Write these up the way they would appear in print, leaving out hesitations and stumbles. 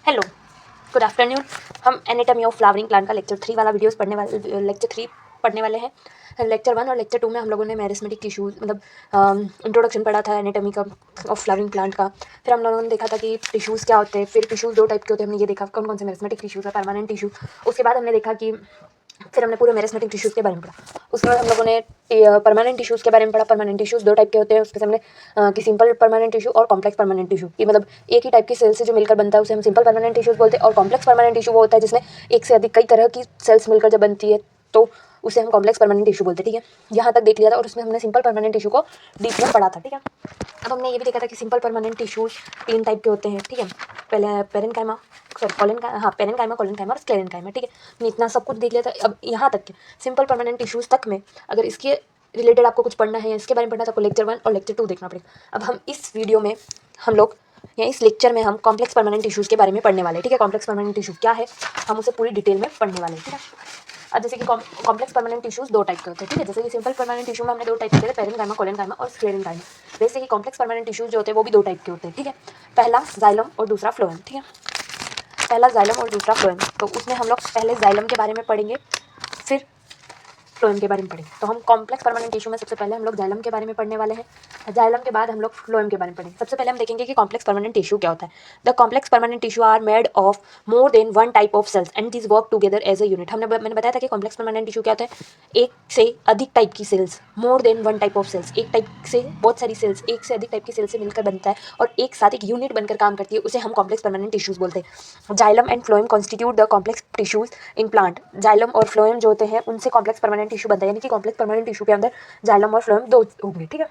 Hello, good afternoon. हम anatomy of flowering plant का lecture 3 पढ़ने वाले हैं। लेक्चर 1 और लेक्चर 2 में हम लोगों ने मेरिस्टेमेटिक टिश्यूज़ इंट्रोडक्शन पढ़ा था एनाटॉमी का ऑफ फ्लावरिंग प्लांट का। फिर हम लोगों ने देखा था कि टिश्यूज़ क्या होते हैं। फिर टिश्यूज़ 2 टाइप के होते हैं, हमने ये देखा कौन कौन से मेरिस्टेमेटिक टिश्यूज़ है, परमानेंट टिश्यू। उसके बाद हमने देखा कि फिर हमने पूरे मेरिस्टेमेटिक टिश्यूज़ के बारे में पढ़ा। उसके बाद हम लोगों ने परमानेंट टिश्यूज़ के बारे में पढ़ा। परमानेंट टिश्यूज़ 2 टाइप के होते हैं, उसके हमने कि सिंपल परमानेंट टिश्यू और कॉम्प्लेक्स परमानेंट टिश्यू, कि मतलब एक ही टाइप की सेल से जो मिलकर बनता है उसे हम सिंपल परमानेंट टिश्यूज़ बोलते हैं। और कॉम्प्लेक्स परमानेंट टिश्यू वो होता है जिसमें एक से अधिक कई तरह की सेल्स मिलकर जब बनती है तो उसे हम कॉम्प्लेक्स परमानेंट टिश्यू बोलते हैं। ठीक है, यहाँ तक देख लिया था और उसमें हमने सिंपल परमानेंट टिश्यू को डीप में पढ़ा था। ठीक है, अब हमने ये भी देखा था कि सिंपल परमानेंट टिश्यूज 3 टाइप के होते हैं। ठीक है, पहले पेरेन्काइमा, पेरेन्काइमा, कोलेन्काइमा और स्क्लेरेन्काइमा। ठीक है, हमने इतना सब कुछ देख लिया था। अब यहाँ तक के सिंपल परमानेंट टिश्यूज तक में अगर इसके रिलेटेड आपको कुछ पढ़ना है या इसके बारे में पढ़ना है तो लेक्चर 1 और लेक्चर 2 देखना पड़ेगा। अब हम इस वीडियो में हम लोग या इस लेक्चर में हम कॉम्प्लेक्स परमानेंट टिश्यूज़ के बारे में पढ़ने वाले हैं। ठीक है, कॉम्प्लेक्स परमानेंट टिश्यू क्या है हम उसे पूरी डिटेल में पढ़ने वाले हैं। ठीक है, अब जैसे कि कॉम्प्लेक्स परमानेंट टिश्यूज़ 2 टाइप के होते हैं। ठीक है, जैसे कि सिंपल परमानेंट टिश्यू में हमने 2 टाइप के थे, पेरेन्काइमा, कोलेन्काइमा और स्क्लेरेन्काइमा। वैसे ही कॉम्प्लेक्स परमानेंट टिश्यूज़ जो होते हैं वो भी 2 टाइप के होते हैं। ठीक है, पहला जाइलम और दूसरा फ्लोएम। ठीक है, पहला जाइलम और दूसरा फ्लोएम। तो उसमें हम लोग पहले जाइलम के बारे में पढ़ेंगे, फिर फ्लोएम के बारे में पढ़ेंगे। तो हम कॉम्प्लेक्स परमानेंट टिश्यू में सबसे पहले हम लोग जाइलम के बारे में पढ़ने वाले हैं। जाइलम के बाद हम लोग फ्लोएम के बारे में पढ़ेंगे। सबसे पहले हम देखेंगे कि कॉम्प्लेक्स परमानेंट टिश्यू क्या होता है। The complex permanent tissue are made of more than one type of cells and this work together as a unit. मैंने बताया था कि कॉम्प्लेक्स परमानेंट टिश्यू क्या होता है, एक से अधिक टाइप की cells, more than one type of cells, एक टाइप से बहुत सारी सेल्स, एक से अधिक टाइप की सेल्स से मिलकर बनता है और एक साथ एक यूनिट बनकर काम करती है, उसे हम कॉम्प्लेक्स परमानेंट टिश्यूज बोलते हैं। Xylem and phloem constitute the complex tissues in plant. Xylem और फ्लोएम जो होते हैं उनसे कॉम्प्लेक्स परमानेंट टिश्यू बनता है, यानी कि कॉम्प्लेक्स परमानेंट टिश्यू के अंदर जाइलम और फ्लोएम 2 होंगे। ठीक है,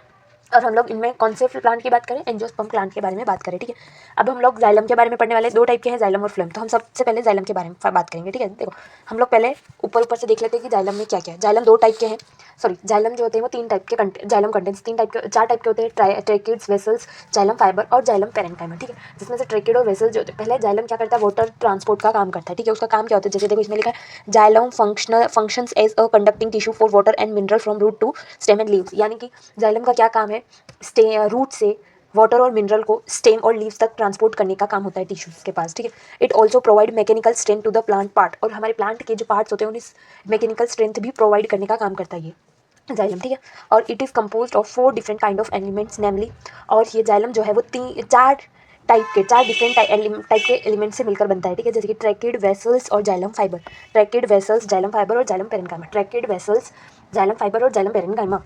और हम लोग इनमें कौन से प्लांट की बात करें, एंजियोस्पर्म प्लांट के बारे में बात करें। ठीक है, अब हम लोग जाइलम के बारे में पढ़ने वाले। 2 टाइप के हैं, जाइलम और फ्लोएम। तो हम सबसे पहले जाइलम के बारे में बात करेंगे। ठीक है, देखो हम लोग पहले ऊपर से देख लेते हैं कि जाइलम में क्या क्या है। जाइलम 2 टाइप के हैं, सॉरी जाइलम जो होते हैं वो 3 टाइप के जाइलम कंटेंट्स 3 टाइप के 4 टाइप के होते हैं, ट्रैकिड्स, वेसल्स, जाइलम फाइबर और जाइलम पेरेन्काइमा। ठीक है, जिसमें से ट्रैकिड और वेसल जो होते हैं, पहले जाइलम क्या करता है, वाटर ट्रांसपोर्ट का काम करता है। ठीक है, उसका काम क्या होता है, जैसे देखो इसमें लिखा है xylem functions as a conducting tissue for water and mineral from root to stem and leaves. यानी कि जाइलम का क्या काम है, रूट से वाटर और मिनरल को स्टेम और लीव्स तक ट्रांसपोर्ट करने का काम होता है टिश्यूज के पास। ठीक है, it also provide mechanical strength to the plant part. और हमारे प्लांट के जो पार्ट्स होते हैं उन्हें मैकेनिकल स्ट्रेंथ भी प्रोवाइड करने का काम करता है ये जाइलम। ठीक है, और it is compose of 4 different kind of elements namely. और ये जाइलम जो है वो 4 डिफरेंट टाइप के एलिमेंट से मिलकर बनता है। ठीक है, जैसे कि ट्रैकिड, वेसल्स और xylem fibre. Tracheid, vessels, xylem fibre और xylem parenchyma. Tracheid, vessels, xylem fibre और जाइलम पेरेन्काइमा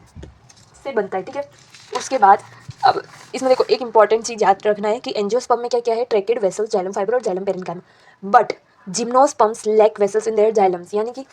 से बनता है। ठीक है, उसके बाद अब इसमें देखो एक इंपॉर्टेंट चीज़ याद रखना है कि एंजियोस्पर्म में क्या क्या है, ट्रैकिड, वेसल्स, जाइलम फाइबर और xylem parenchyma. But gymnosperms lack vessels in their xylems, यानी कि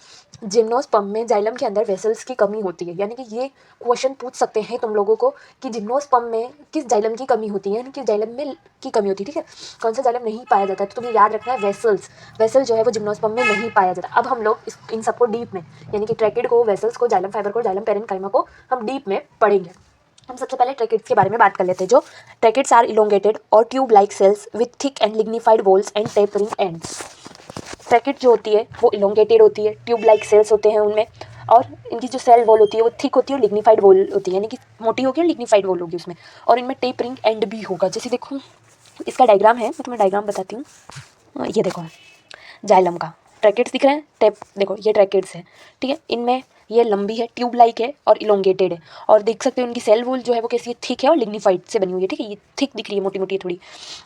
जिम्नोस्पर्म में जाइलम के अंदर वेसल्स की कमी होती है। यानी कि ये क्वेश्चन पूछ सकते हैं तुम लोगों को कि जिम्नोस्पर्म में किस जाइलम की कमी होती है, यानी कि जाइलम में की कमी होती है। ठीक है, कौन सा जाइलम नहीं पाया जाता है, तो तुम्हें याद रखना है वेसल्स। वेसल जो है वो जिम्नोस्पर्म में नहीं पाया जाता। अब हम लोग इन सबको डीप में, यानी कि ट्रैकिड को, वेसल्स को, जाइलम फाइबर को, जाइलम पेरेन्काइमा को हम डीप में पढ़ेंगे। हम सबसे पहले ट्रैकिड्स के बारे में बात कर लेते हैं। जो ट्रैकिड्स आर इलोंगेटेड और tube like sales with thick and lignified walls and tapering ends. Tracheid जो होती है वो इलोंगेटेड होती है, ट्यूब लाइक सेल्स होते हैं उनमें, और इनकी जो सेल वॉल होती है वो थिक होती है और लिग्निफाइड वॉल होती है, यानी कि मोटी होगी और लिग्निफाइड वॉल होगी उसमें, और इनमें टेपरिंग एंड भी होगा। जैसे देखो इसका डायग्राम है, मैं तुम्हें डायग्राम बताती हूँ। ये देखो जाइलम का ट्रैकिड्स दिख रहे हैं, टेप देखो ये ट्रैकिड्स है। ठीक है, इनमें ये लंबी है, ट्यूब लाइक है और इलोंगेटेड है, और देख सकते हो इनकी सेल वॉल जो है वो कैसी है, थिक है और लिग्निफाइड से बनी हुई है। ठीक है, ये थिक दिख रही है, मोटी मोटी है थोड़ी।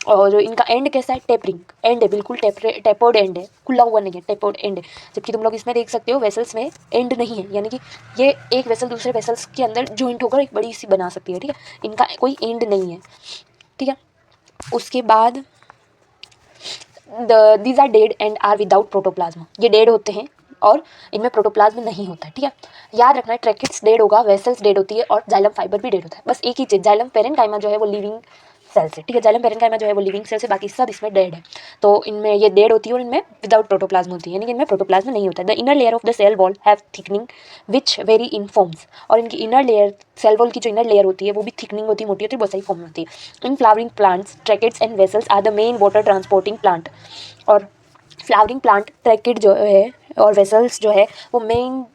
और इनका एंड कैसा है, टेपरिंग एंड है, बिल्कुल टेपर्ड एंड है, खुला हुआ नहीं है, टेपर्ड एंड है। जबकि तुम लोग इसमें देख सकते हो वेसल्स में एंड नहीं है, यानी कि ये एक वेसल दूसरे वेसल्स के अंदर ज्वाइंट होकर एक बड़ी सी बना सकती है। ठीक है, इनका कोई एंड नहीं है। ठीक है, उसके बाद these are dead and are without protoplasm. ये डेड होते हैं और इनमें प्रोटोप्लाज्म नहीं होता है। ठीक है, याद रखना है ट्रैकिड्स डेड होगा, वेसल्स डेड होती है और जाइलम फाइबर भी डेड होता है। बस एक ही चीज़, जाइलम पेरेन्काइमा जो है वो लिविंग सेल से। ठीक है, जाइलम पेरेन्काइमा जो है वो लिविंग सेल से, बाकी सब इसमें डेड है। तो इनमें ये डेड होती है और इनमें विदाउट प्रोटोप्लाज्म होती है, यानी कि इनमें प्रोटोप्लाज्म नहीं होता है। The inner layer of the cell wall have thickening which vary in forms. और इनकी इनर लेयर, सेल वॉल की जो इनर लेयर होती है वो भी थिकनिंग होती है, मोटी होती है, बहुत सारी फॉर्म में होती है। In flowering plants tracheids and vessels are the main water transporting plant. और फ्लावरिंग प्लांट ट्रैकिड जो है और वेसल्स जो है वो मेन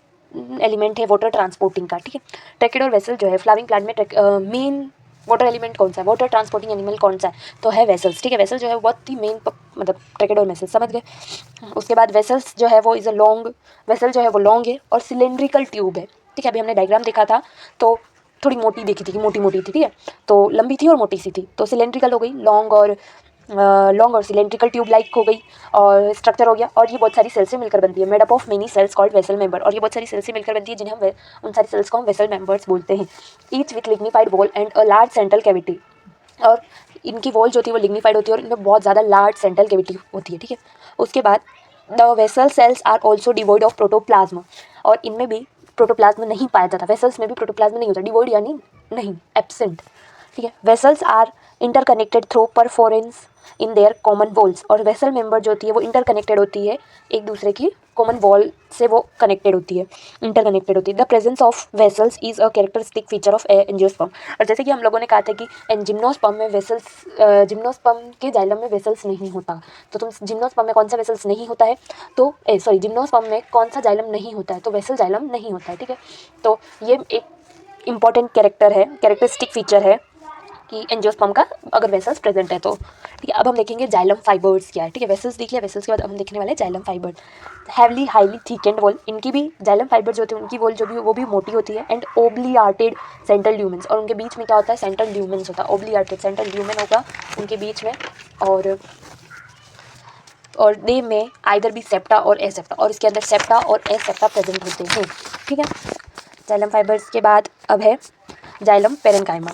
एलिमेंट है वाटर ट्रांसपोर्टिंग का। ठीक है, ट्रैकिड और वेसल जो है फ्लावरिंग प्लांट में मेन वाटर एलिमेंट कौन सा है, वाटर ट्रांसपोर्टिंग एनिमल कौन सा है, तो है वेसल्स, ठीक है। वेसल जो है बहुत ही मेन मतलब ट्रैकेडोर मेसल्स, समझ गए। उसके बाद वेसल्स जो है वो इज़ अ लॉन्ग, वेसल जो है वो लॉन्ग है और सिलेंड्रिकल ट्यूब है, ठीक है। अभी हमने डायग्राम देखा था तो थोड़ी मोटी देखी थी कि मोटी मोटी थी, ठीक है, तो लंबी थी और मोटी सी थी, तो सिलेंड्रिकल हो गई, लॉन्ग और सिलेंड्रिकल ट्यूब लाइक हो गई, और स्ट्रक्चर हो गया, और ये बहुत सारी सेल से मिलकर बनती है, made up of many cells called vessel member, और ये बहुत सारी सेल से मिलकर बनती है जिन्हें हम उन सारी सेल्स को हम वेसल मेंबर्स बोलते हैं। Each with lignified wall and a large central cavity, और इनकी वॉल जो होती है वो लिग्निफाइड होती है और इनमें बहुत ज़्यादा लार्ज सेंट्रल कैविटी होती है, ठीक है। उसके बाद the vessel cells are also devoid of protoplasm, और इनमें भी प्रोटोप्लाज्म नहीं पाया जाता, वेसल्स में भी प्रोटोप्लाज्म नहीं होता, डिवोइड यानी नहीं, एब्सेंट, ठीक है। Vessels are interconnected through perforations in their common walls, और वेसल मेंबर जो होती है वो इंटरकनेक्टेड होती है एक दूसरे की कॉमन वॉल से, वो कनेक्टेड होती है, इंटरकनेक्टेड होती है। The presence of vessels is a characteristic feature of angiosperm, और जैसे कि हम लोगों ने कहा था कि जिम्नोस्पर्म में वेसल्स, जिम्नोस्पर्म के जाइलम में वेसल्स नहीं होता, तो तुम जिम्नोस्पर्म में कौन सा वेसल्स नहीं होता है, तो जिम्नोस्पर्म में कौन सा जाइलम नहीं होता है, तो वेसल जाइलम नहीं होता है, ठीक है। तो ये एक इंपॉर्टेंट कैरेक्टरिस्टिक फीचर है कि एंजियोस्पर्म का अगर वेसल्स प्रेजेंट है तो, ठीक है। अब हम देखेंगे जाइलम फाइबर्स क्या है, ठीक है। वेसल्स देख लिया, वेसल्स के बाद अब हम देखने वाले हैं xylem fibre. Heavily highly thickened wall, इनकी भी जाइलम फाइबर जो होती है उनकी वॉल जो भी वो भी मोटी होती है, एंड ओब्लियाटेड सेंट्रल ल्यूमेंस, और उनके बीच में क्या होता है, सेंट्रल ल्यूमेंस होता है, ओब्लियाटेड सेंट्रल ल्यूमेन होगा उनके बीच में, और दे में आइदर भी सेप्टा और एसेप्टा, और इसके अंदर सेप्टा और एसेप्टा प्रेजेंट होते हैं, ठीक है। जाइलम फाइबर्स के बाद अब है xylem parenchyma.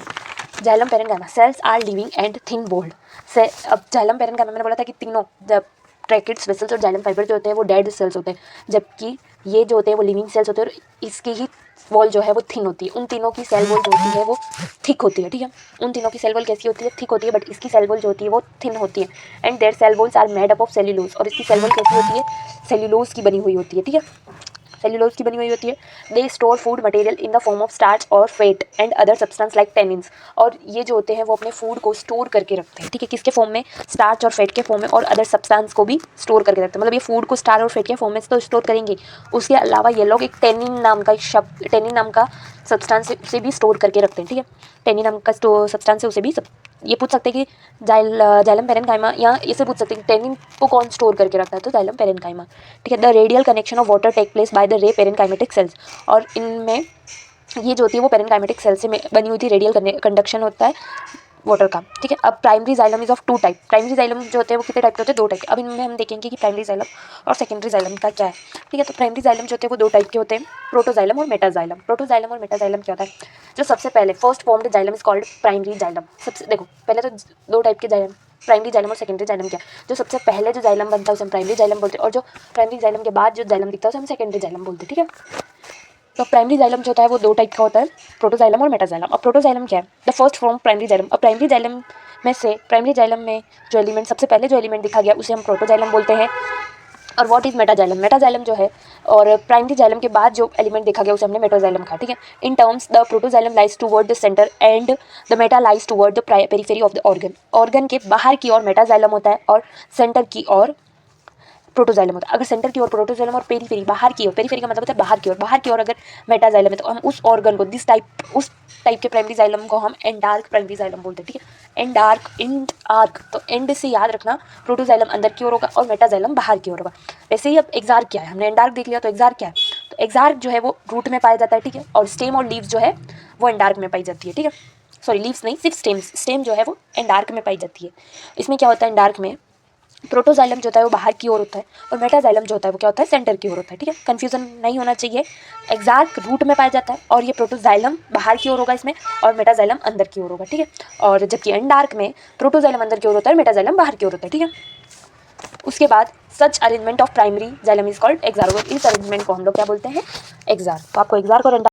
Xylem parenchyma, cells are living and thin walled से, अब जाइलम पेरेन्काइमा मैंने बोला था कि तीनों जब ट्रैकेट्स, वेसल्स और जाइलम फाइबर जो होते हैं वो डेड सेल्स होते हैं, जबकि ये जो होते हैं वो लिविंग सेल्स होते हैं, और इसकी ही वॉल जो है वो थिन होती है, उन तीनों की सेल वॉल जो होती है वो थिक होती है, ठीक है। उन तीनों की सेल वॉल कैसी होती है, थिक होती है, बट इसकी सेल वॉल जो होती है वो थिन होती है, and their cell walls are made up of cellulose, और इसकी सेल वॉल कैसी होती है, सेल्यूलोज की बनी हुई होती है, ठीक है, सेल्यूलोज की बनी हुई होती है। They store food material in the form of starch और fat and other substance like tannins, और ये जो होते हैं वो अपने फूड को स्टोर करके रखते हैं, ठीक है, किसके फॉर्म में, स्टार्च और फैट के फॉर्म में, और अदर सब्सटेंस को भी स्टोर करके रखते हैं, मतलब ये फूड को स्टार्च और फैट के फॉर्म में तो स्टोर करेंगे, उसके अलावा ये लोग एक टेनिन नाम का शब्द, टेनिन नाम का सब्सटेंस से भी स्टोर करके रखते हैं, ठीक है। टेनिन नाम का सब्सटेंस से उसे भी ये पूछ सकते हैं कि जाइलम पेरेन्काइमा, या इसे पूछ सकते हैं कि टेनिन को कौन स्टोर करके रखता है, तो जाइलम पेरेन्काइमा, ठीक है। The radial connection of water take place by the ray parenchymatic sales, और इनमें ये जो होती है वो पेरेन्काइमेटिक सेल से बनी हुई थी, रेडियल कंडक्शन होता है वाटर का, ठीक है। अब primary xylem is of two type, primary xylem जो होते हैं वो कितने टाइप के होते हैं, दो टाइप के। अब इनमें हम देखेंगे कि प्राइमरी जाइलम और सेकेंडरी जाइलम का क्या है, ठीक है। तो प्राइमरी जाइलम जो होते हैं वो दो टाइप के होते हैं, प्रोटोजाइलम और मेटाजाइलम। प्रोटोजाइलम और मेटाजाइलम क्या होता है, जो सबसे पहले first formed xylem is called primary xylem. सबसे देखो पहले तो दो टाइप के जाइलम, प्राइमरी जाइलम और सेकेंडरी जाइलम क्या, जो सबसे पहले जो जाइलम बनता है उसे हम प्राइमरी जाइलम बोलते हैं, और जो प्राइमरी जाइलम के बाद जो जाइलम दिखता है उसे हम सेकेंडरी जाइलम बोलते हैं, ठीक है। तो प्राइमरी जाइलम जो होता है वो दो टाइप का होता है, प्रोटोजाइलम और मेटाजाइलम। अब प्रोटोजाइलम क्या है, the first form primary xylem. अब प्राइमरी जाइलम में से, प्राइमरी जाइलम में जो एलिमेंट सबसे पहले जो एलिमेंट दिखा गया उसे हम प्रोटोजाइलम बोलते हैं। और व्हाट इज मेटाजाइलम, मेटाजाइलम जो है, और प्राइमरी जाइलम के बाद जो एलिमेंट देखा गया उसे हमने मेटाजाइलम कहा, ठीक है। In terms the protoxylem lies toward the centre and the Meta lies toward the periphery of the organ. Organ के बाहर की ओर मेटाजाइलम होता है और सेंटर की ओर प्रोटोजाइलम होता है। अगर सेंटर की ओर प्रोटोजाइलम और पेरीफेरी, बाहर की ओर, पेरीफेरी का मतलब होता है बाहर की ओर अगर मेटाजाइलम है तो हम उस ऑर्गन को उस टाइप के प्राइमरी जाइलम को हम एंडार्क प्राइमरी जाइलम बोलते हैं, ठीक है। एंड आर्क, तो एंड से याद रखना, प्रोटोजाइलम अंदर की ओर होगा और मेटाजाइलम बाहर की ओर होगा। वैसे ही अब एक्सार्क क्या है, हमने एंडार्क देख लिया, तो एक्सार्क क्या है, तो एक्सार्क जो है वो रूट में पाया जाता है, ठीक है, और स्टेम और लीव्स जो है वो एंडार्क में पाई जाती है, ठीक है। सॉरी लीव्स नहीं, सिर्फ स्टेम जो है वो एंडार्क में पाई जाती है। इसमें क्या होता है, एंडार्क में प्रोटोजाइलम जो होता है वो बाहर की ओर होता है, और मेटाजाइलम जो होता है वो क्या होता है, सेंटर की ओर होता है, ठीक है। कंफ्यूजन नहीं होना चाहिए, एक्सार्क रूट में पाया जाता है और ये प्रोटोजाइलम बाहर की ओर होगा इसमें, और मेटाजाइलम अंदर की ओर होगा, ठीक है। और जबकि एंडार्क में प्रोटोजाइलम अंदर की ओर होता है, मेटाजाइलम बाहर की ओर होता है, ठीक है। उसके बाद such arrangement of primary xylem is called exarch, इस अरेंजमेंट को हम लोग क्या बोलते हैं, एक्सार। तो आपको एक्सार और